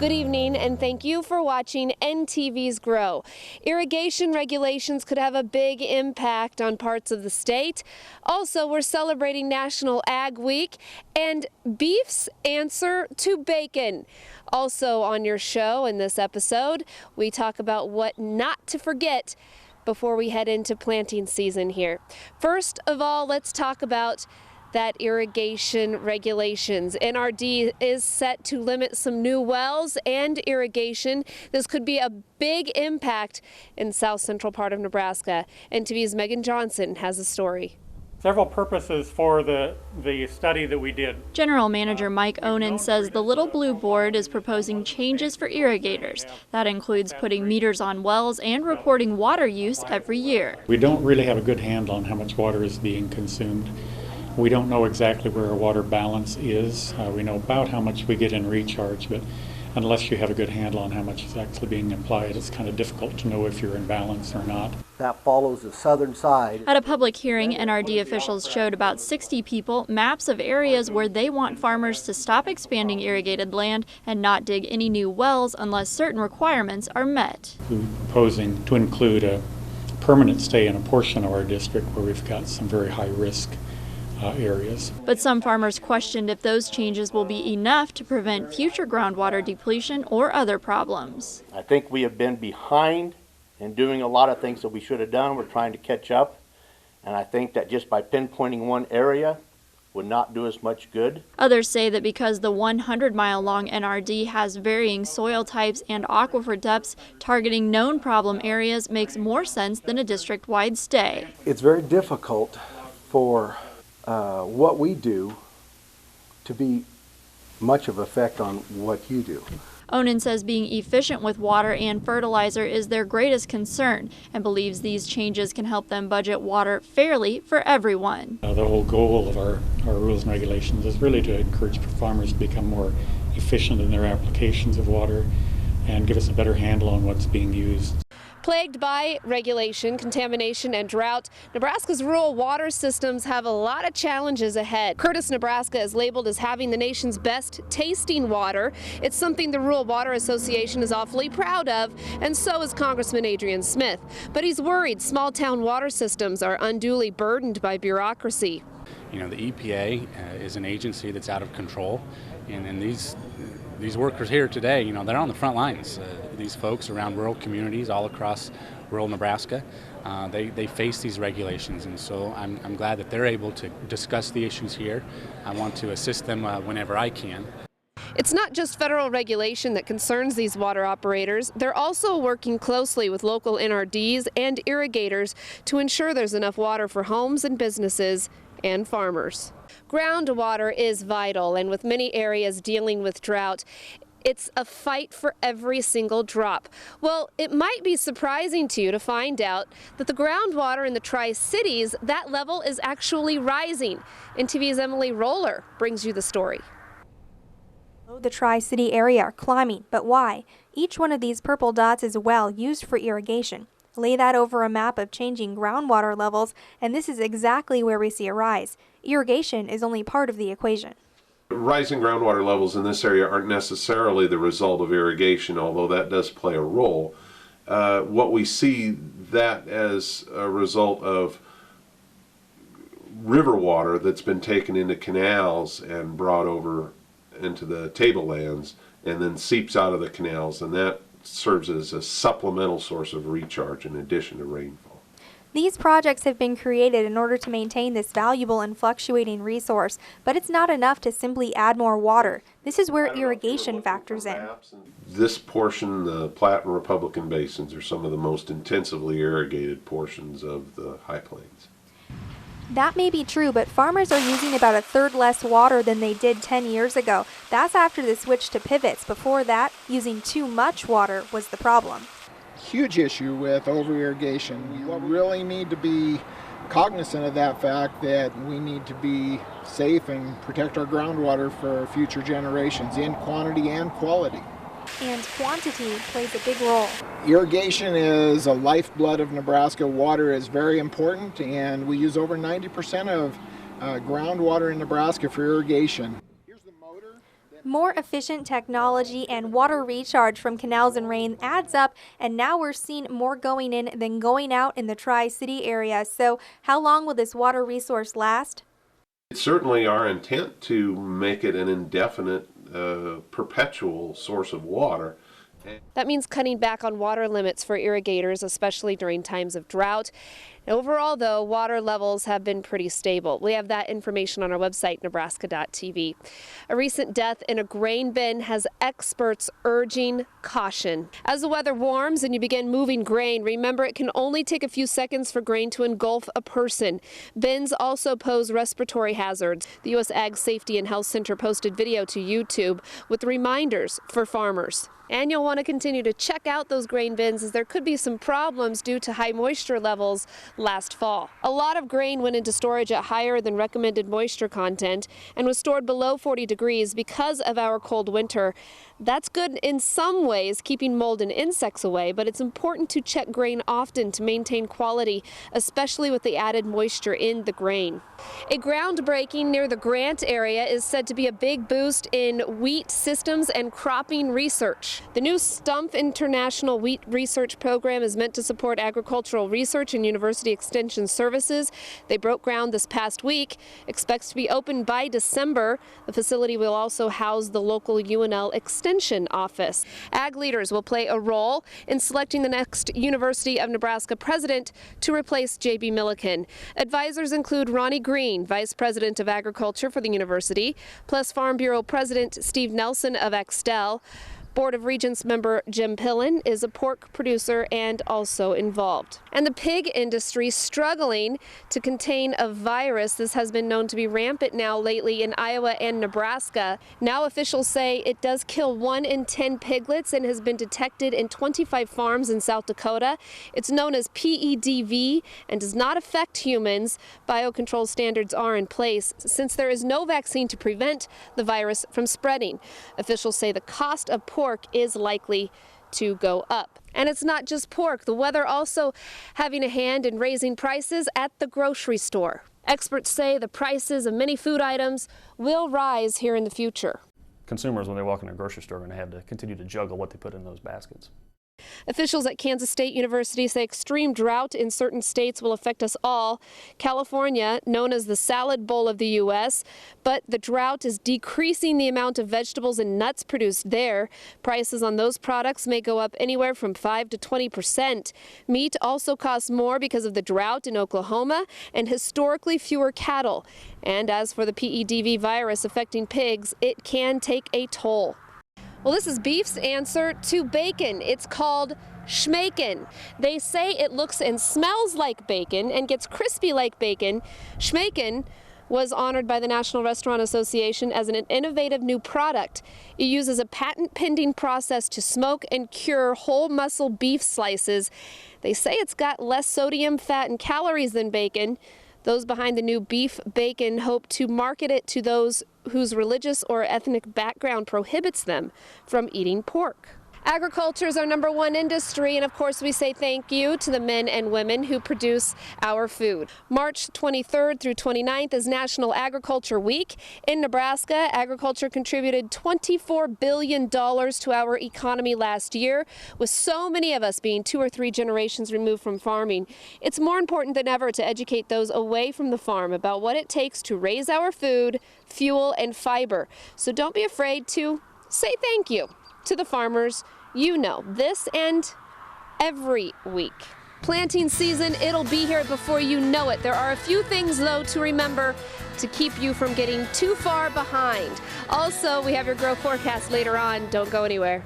Good evening, and thank you for watching NTV's Grow. Irrigation regulations could have a big impact on parts of the state. Also, we're celebrating National Ag Week and beef's answer to bacon. Also on your show in this episode, we talk about what not to forget before we head into planting season here. First of all, let's talk about that irrigation regulations. NRD is set to limit some new wells and irrigation. This could be a big impact in south central part of Nebraska. NTV's Megan Johnson has a story. Several purposes for the study that we did. General Manager Mike Onen says the Little Blue Board is proposing changes for irrigators. That includes putting meters on wells and reporting water use every year. We don't really have a good handle on how much water is being consumed. We don't know exactly where our water balance is. We know about how much we get in recharge, but unless you have a good handle on how much is actually being applied, it's kind of difficult to know if you're in balance or not. That follows the southern side. At a public hearing, NRD officials showed about 60 people maps of areas where they want farmers to stop expanding irrigated land and not dig any new wells unless certain requirements are met. We're proposing to include a permanent stay in a portion of our district where we've got some very high risk areas. But some farmers questioned if those changes will be enough to prevent future groundwater depletion or other problems. I think we have been behind in doing a lot of things that we should have done. We're trying to catch up, and I think that just by pinpointing one area would not do us much good. Others say that because the 100-mile-long NRD has varying soil types and aquifer depths, targeting known problem areas makes more sense than a district-wide stay. It's very difficult for what we do to be much of effect on what you do. Onen says being efficient with water and fertilizer is their greatest concern and believes these changes can help them budget water fairly for everyone. The whole goal of our rules and regulations is really to encourage farmers to become more efficient in their applications of water and give us a better handle on what's being used. Plagued by regulation, contamination, and drought, Nebraska's rural water systems have a lot of challenges ahead. Curtis, Nebraska is labeled as having the nation's best tasting water. It's something the Rural Water Association is awfully proud of, and so is Congressman Adrian Smith. But he's worried small town water systems are unduly burdened by bureaucracy. You know, the EPA is an agency that's out of control, and these workers here today, you know, they're on the front lines. These folks around rural communities all across rural Nebraska, they face these regulations, and so I'm glad that they're able to discuss the issues here. I want to assist them whenever I can. It's not just federal regulation that concerns these water operators. They're also working closely with local NRDs and irrigators to ensure there's enough water for homes and businesses and farmers. Groundwater is vital, and with many areas dealing with drought, it's a fight for every single drop. Well, it might be surprising to you to find out that the groundwater in the Tri-Cities, that level is actually rising. NTV's Emily Roller brings you the story. The Tri-City area are climbing, but why? Each one of these purple dots is a well used for irrigation. Lay that over a map of changing groundwater levels, and this is exactly where we see a rise. Irrigation is only part of the equation. Rising groundwater levels in this area aren't necessarily the result of irrigation, although that does play a role. What we see that as a result of river water that's been taken into canals and brought over into the tablelands and then seeps out of the canals, and that serves as a supplemental source of recharge in addition to rainfall. These projects have been created in order to maintain this valuable and fluctuating resource, but it's not enough to simply add more water. This is where irrigation factors in. This portion, the Platte and Republican basins, are some of the most intensively irrigated portions of the High Plains. That may be true, but farmers are using about a third less water than they did 10 years ago. That's after the switch to pivots. Before that, using too much water was the problem. Huge issue with over-irrigation. You really need to be cognizant of that fact that we need to be safe and protect our groundwater for future generations in quantity and quality. And quantity plays a big role. Irrigation is a lifeblood of Nebraska. Water is very important, and we use over 90% of groundwater in Nebraska for irrigation. More efficient technology and water recharge from canals and rain adds up, and now we're seeing more going in than going out in the Tri-City area. So how long will this water resource last? It's certainly our intent to make it an indefinite, perpetual source of water. That means cutting back on water limits for irrigators, especially during times of drought. Overall, though, water levels have been pretty stable. We have that information on our website, nebraska.tv. A recent death in a grain bin has experts urging caution. As the weather warms and you begin moving grain, remember it can only take a few seconds for grain to engulf a person. Bins also pose respiratory hazards. The U.S. Ag Safety and Health Center posted video to YouTube with reminders for farmers. And you'll want to continue to check out those grain bins, as there could be some problems due to high moisture levels last fall. A lot of grain went into storage at higher than recommended moisture content and was stored below 40 degrees because of our cold winter. That's good in some ways, keeping mold and insects away, but it's important to check grain often to maintain quality, especially with the added moisture in the grain. A groundbreaking near the Grant area is said to be a big boost in wheat systems and cropping research. The new Stumpf International Wheat Research Program is meant to support agricultural research and university extension services. They broke ground this past week, expects to be open by December. The facility will also house the local UNL Extension office. Ag leaders will play a role in selecting the next University of Nebraska president to replace J.B. Milliken. Advisors include Ronnie Green, Vice President of Agriculture for the university, plus Farm Bureau President Steve Nelson of Axtell. Board of Regents member Jim Pillen is a pork producer and also involved. And the pig industry struggling to contain a virus. This has been known to be rampant now lately in Iowa and Nebraska. Now officials say it does kill 1 in 10 piglets and has been detected in 25 farms in South Dakota. It's known as PEDV and does not affect humans. Biocontrol standards are in place since there is no vaccine to prevent the virus from spreading. Officials say the cost of pork is likely to go up. And it's not just pork. The weather also having a hand in raising prices at the grocery store. Experts say the prices of many food items will rise here in the future. Consumers, when they walk in a grocery store, are going to have to continue to juggle what they put in those baskets. Officials at Kansas State University say extreme drought in certain states will affect us all. California, known as the salad bowl of the U.S., but the drought is decreasing the amount of vegetables and nuts produced there. Prices on those products may go up anywhere from 5 to 20%. Meat also costs more because of the drought in Oklahoma and historically fewer cattle. And as for the PEDV virus affecting pigs, it can take a toll. Well, this is beef's answer to bacon. It's called schmacon. They say it looks and smells like bacon and gets crispy like bacon. Schmacon was honored by the National Restaurant Association as an innovative new product. It uses a patent-pending process to smoke and cure whole muscle beef slices. They say it's got less sodium, fat, and calories than bacon. Those behind the new beef bacon hope to market it to those whose religious or ethnic background prohibits them from eating pork. Agriculture is our #1 industry, and of course we say thank you to the men and women who produce our food. March 23rd through 29th is National Agriculture Week. In Nebraska, agriculture contributed $24 billion to our economy last year, with so many of us being 2 or 3 generations removed from farming. It's more important than ever to educate those away from the farm about what it takes to raise our food, fuel, and fiber. So don't be afraid to say thank you to the farmers you know, this and every week. Planting season, it'll be here before you know it. There are a few things, though, to remember to keep you from getting too far behind. Also, we have your grow forecast later on. Don't go anywhere.